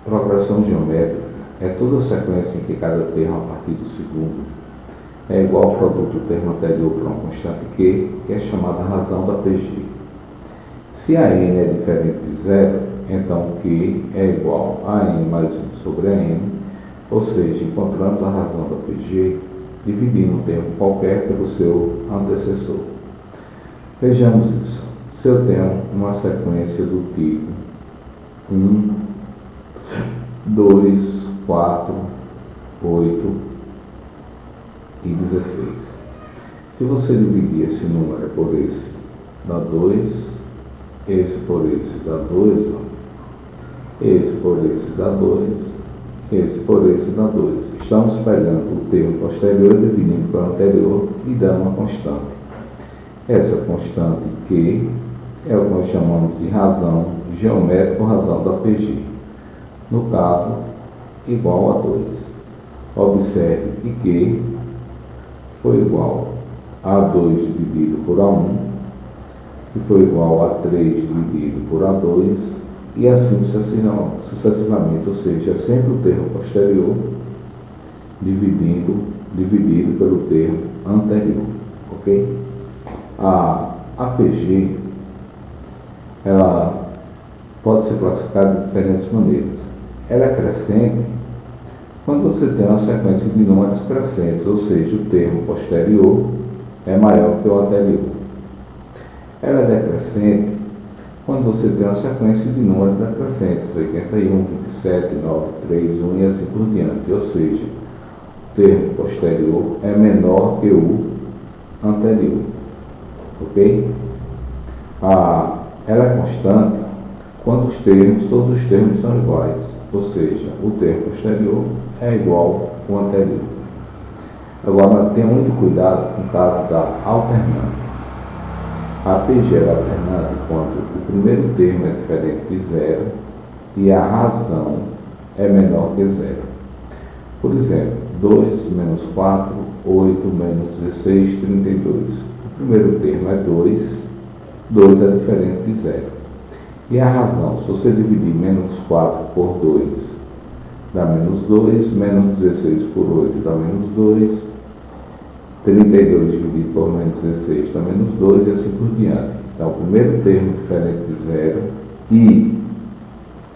Progressão geométrica é toda sequência em que cada termo a partir do segundo é igual ao produto do termo anterior por uma constante Q, que é chamada razão da PG. Se a n é diferente de zero, então Q é igual a n mais 1 sobre a n, ou seja, encontrando a razão da PG, dividindo um termo qualquer pelo seu antecessor. Vejamos isso. Se eu tenho uma sequência do tipo 1, 2, 4, 8 e 16. Se você dividir esse número por esse, dá 2, esse por esse dá 2, esse por esse dá 2, esse por esse dá 2. Estamos pegando o termo posterior e dividindo pelo anterior e dando uma constante. Essa constante Q é o que nós chamamos de razão geométrica ou razão da PG. No caso, igual a 2. Observe que Q foi igual a 2 dividido por A1, que foi igual a 3 dividido por A2, e assim sucessivamente, ou seja, sempre o termo posterior dividido pelo termo anterior, ok? A PG, ela pode ser classificada de diferentes maneiras. Ela é crescente quando você tem uma sequência de números crescentes, ou seja, o termo posterior é maior que o anterior. Ela é decrescente quando você tem uma sequência de números decrescentes, 81, 27, 9, 3, 1 e assim por diante, ou seja, o termo posterior é menor que o anterior, ok? Ela é constante quando todos os termos são iguais, ou seja, o termo posterior é igual ao anterior. Agora, tenha muito cuidado com o caso da alternante. A PG é alternante quando o primeiro termo é diferente de zero e a razão é menor que zero. Por exemplo, 2 menos 4, 8 menos 16, 32. O primeiro termo é 2, 2 é diferente de zero. E a razão, se você dividir menos 4 por 2, dá menos 2, menos 16 por 8 dá menos 2, 32 dividido por menos 16 dá menos 2 e assim por diante. Então, o primeiro termo diferente de zero e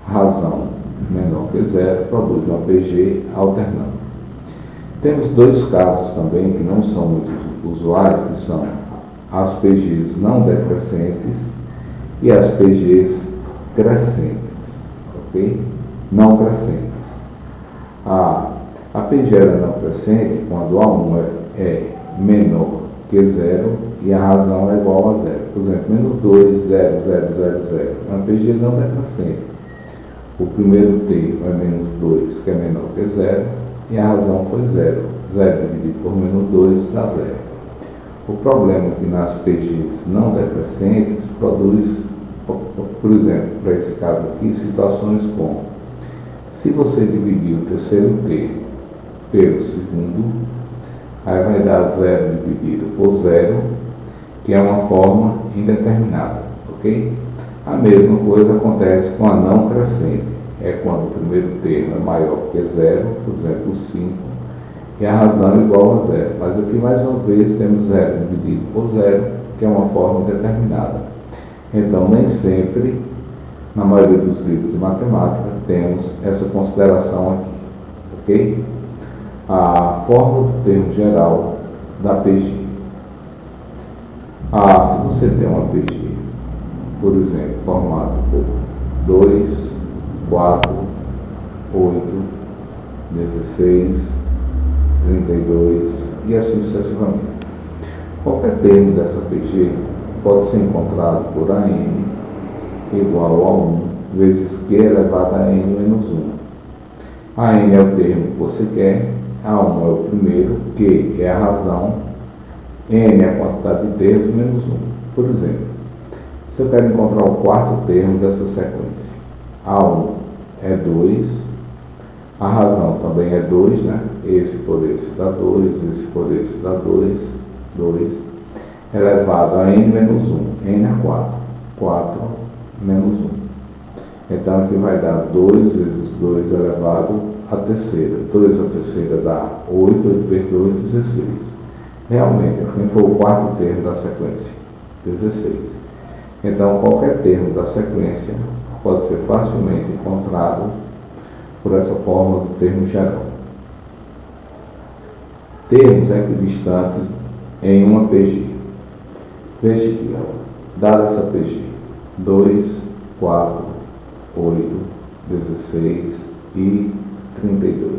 razão menor que zero produz uma PG alternante. Temos dois casos também que não são muito usuais, que são as PGs não decrescentes e as PGs crescentes, ok? Não crescentes. A PG não crescente quando A1 é menor que zero e a razão é igual a zero. Por exemplo, menos 2, 0, 0, 0, 0. É uma PG não decrescente. O primeiro termo é menos 2, que é menor que zero, e a razão foi zero. 0 dividido por menos 2 dá zero. O problema é que nas PGs não decrescentes produz, por exemplo, para esse caso aqui, situações como: se você dividir o terceiro termo pelo segundo, aí vai dar 0 dividido por 0, que é uma forma indeterminada, ok? A mesma coisa acontece com a não crescente, é quando o primeiro termo é maior que 0, por exemplo, 5, e a razão é igual a 0. Mas aqui, mais uma vez, temos 0 dividido por 0, que é uma forma indeterminada. Então, nem sempre, na maioria dos livros de matemática, temos essa consideração aqui, ok? A fórmula do termo geral da PG. Se você tem uma PG, por exemplo, formada por 2, 4, 8, 16, 32 e assim sucessivamente. Qualquer termo dessa PG pode ser encontrado por AN igual a 1 vezes Q elevado a N menos 1. AN é o termo que você quer, A1 é o primeiro, Q é a razão, N é a quantidade de termos menos 1. Por exemplo, se eu quero encontrar o quarto termo dessa sequência, A1 é 2, a razão também é 2, né? Esse por esse dá 2, esse por esse dá 2, 2, elevado a N menos 1, N é 4, 4 menos 1. Então aqui vai dar 2 vezes 2 elevado à terceira. 2 à terceira dá 8, 8 vezes 2, 16. Realmente, quem for o quarto termo da sequência? 16. Então qualquer termo da sequência pode ser facilmente encontrado por essa forma do termo geral. Termos equidistantes em uma PG. Veja aqui, dada essa PG, 2, 4, 8, 16 e 32.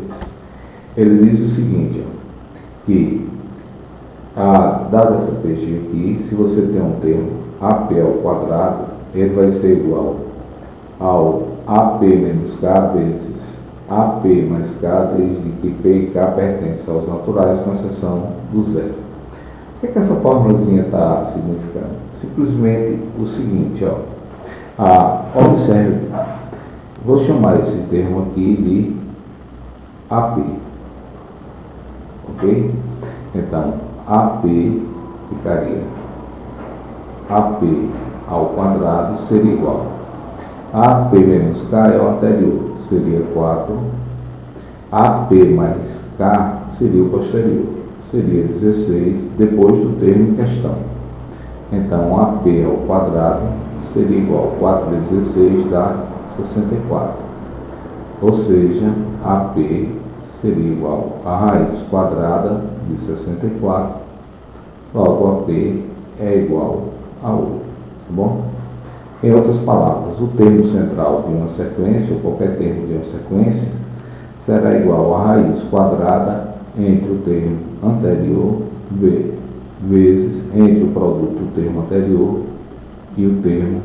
Ele diz o seguinte, que dada essa PG aqui, se você tem um termo AP ao quadrado, ele vai ser igual ao AP menos K vezes AP mais K, desde que P e K pertencem aos naturais, com exceção do zero. O que essa fórmulazinha está significando? Simplesmente o seguinte, observe, vou chamar esse termo aqui de AP, ok? Então, AP ficaria AP ao quadrado seria igual a AP menos K é o anterior, seria 4, AP mais K seria o posterior, seria 16, depois do termo em questão. Então, AP ao quadrado seria igual a 4 vezes 16 dá 64. Ou seja, AP seria igual a raiz quadrada de 64, logo AP é igual a 8, tá bom? Em outras palavras, o termo central de uma sequência, ou qualquer termo de uma sequência, será igual a raiz quadrada entre o termo anterior vezes entre o produto do termo anterior e o termo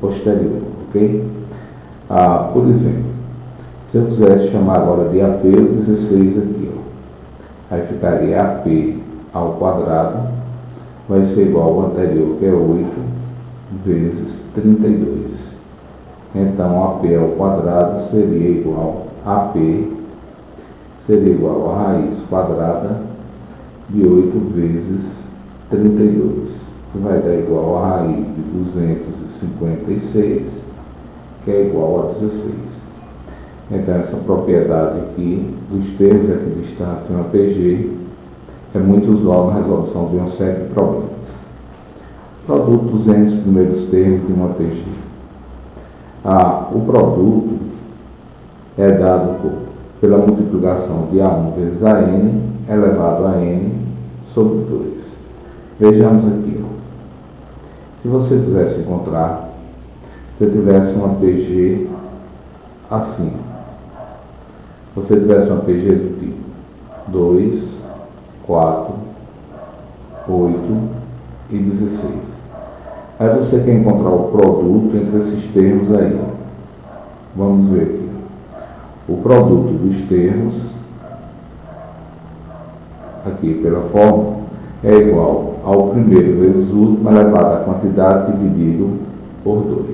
posterior, ok? Por exemplo, se eu quisesse chamar agora de AP o 16 aqui, aí ficaria AP ao quadrado, vai ser igual ao anterior, que é 8, vezes 32. Então, AP ao quadrado seria igual a AP, seria igual a raiz quadrada de 8 vezes 32, que vai dar igual a raiz de 256, que é igual a 16. Então, essa propriedade aqui dos termos equidistantes em uma PG é muito usual na resolução de uma série de problemas. Produto dos n primeiros termos de uma PG. O produto é dado pela multiplicação de A1 vezes AN elevado a N sobre 2. Vejamos aqui. Se você quisesse encontrar, se tivesse uma PG assim, você tivesse uma PG do tipo 2, 4, 8 e 16. Aí você quer encontrar o produto entre esses termos aí. Vamos ver aqui. O produto dos termos, aqui pela fórmula, é igual ao primeiro vezes o último elevado à quantidade dividido por 2.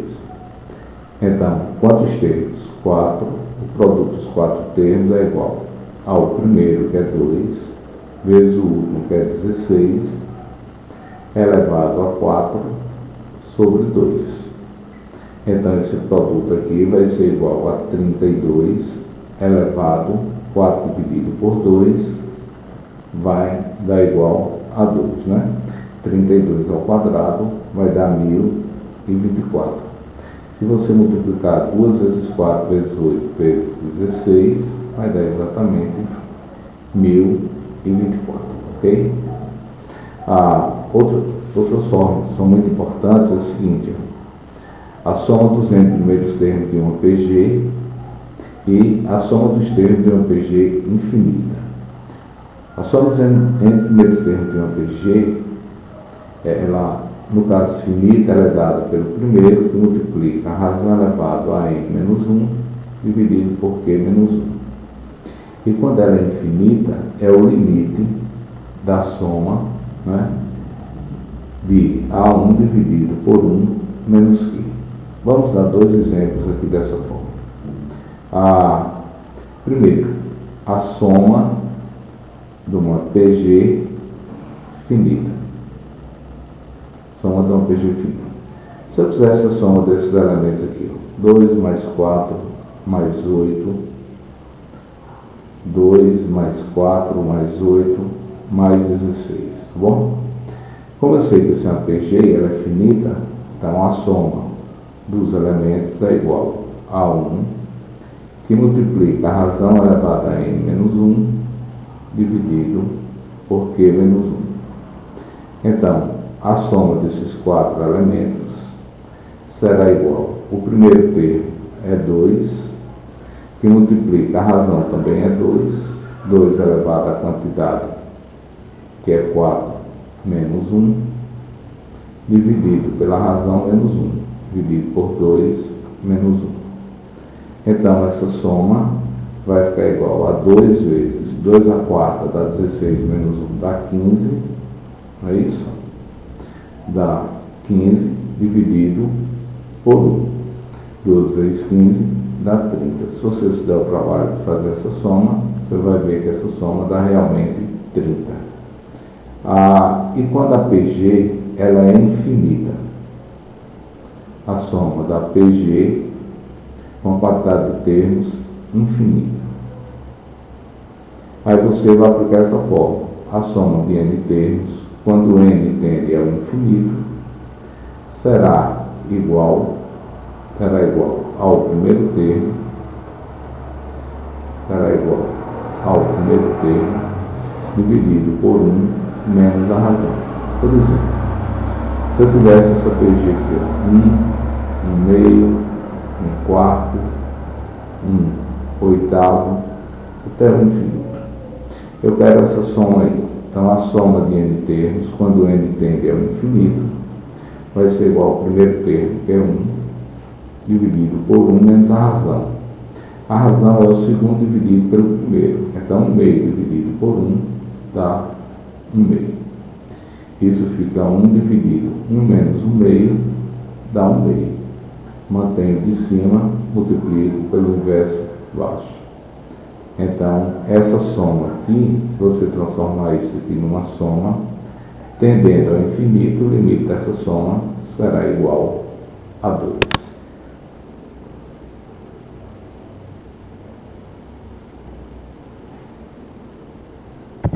Então, quantos termos? 4. O produto dos 4 termos é igual ao primeiro, que é 2, vezes o último, que é 16, elevado a 4 sobre 2. Então, esse produto aqui vai ser igual a 32 elevado, 4 dividido por 2, vai dar igual a 2, né? 32 ao quadrado vai dar 1024. Se você multiplicar 2 vezes 4 vezes 8 vezes 16, vai dar exatamente 1024, ok? Outras formas são muito importantes, é o seguinte: a soma dos n primeiros termos de uma PG e a soma dos termos de uma PG infinita. A soma dos n primeiros termos de uma PG, ela, no caso finita, ela é dada pelo primeiro, que multiplica a razão elevado a n menos 1 dividido por q menos 1. E quando ela é infinita, é o limite da soma, né, de A1 dividido por 1 menos Q. Vamos dar 2 exemplos aqui dessa forma. Primeiro, a soma de uma PG finita. Soma de uma PG finita. Se eu fizesse a soma desses elementos aqui, 2 mais 4 mais 8, 2 mais 4 mais 8 mais 16, tá bom? Como eu sei que isso é uma PG, ela é finita, então a soma dos elementos é igual a 1, que multiplica a razão elevada a n menos 1, dividido por q menos 1. Então, a soma desses 4 elementos será igual, o primeiro termo é 2, que multiplica a razão também é 2, 2 elevado à quantidade, que é 4 menos 1, dividido pela razão menos 1, dividido por 2 menos 1. Então, essa soma vai ficar igual a 2 vezes 2 a 4 dá 16 menos 1 dá 15, não é isso? Dá 15 dividido por 1. 12 vezes 15 dá 30. Se você se der o trabalho de fazer essa soma, você vai ver que essa soma dá realmente 30. E quando a PG ela é infinita, a soma da PG com a quantidade de termos infinita. Aí você vai aplicar essa forma. A soma de n termos, quando n tende ao infinito, será igual ao primeiro termo, dividido por 1 menos a razão. Por exemplo, se eu tivesse essa PG aqui, 1 meio, 1 quarto, 1 oitavo, até o infinito. Eu quero essa soma aí. Então, a soma de n termos, quando n tende ao infinito, vai ser igual ao primeiro termo, que é 1, dividido por 1 menos a razão. A razão é o segundo dividido pelo primeiro. Então, 1 meio dividido por 1 dá 1 meio. Isso fica 1 dividido 1 menos 1 meio dá 1 meio. Mantenho de cima, multiplico pelo inverso de baixo. Então, essa soma aqui, se você transformar isso aqui numa soma, tendendo ao infinito, o limite dessa soma será igual a 2.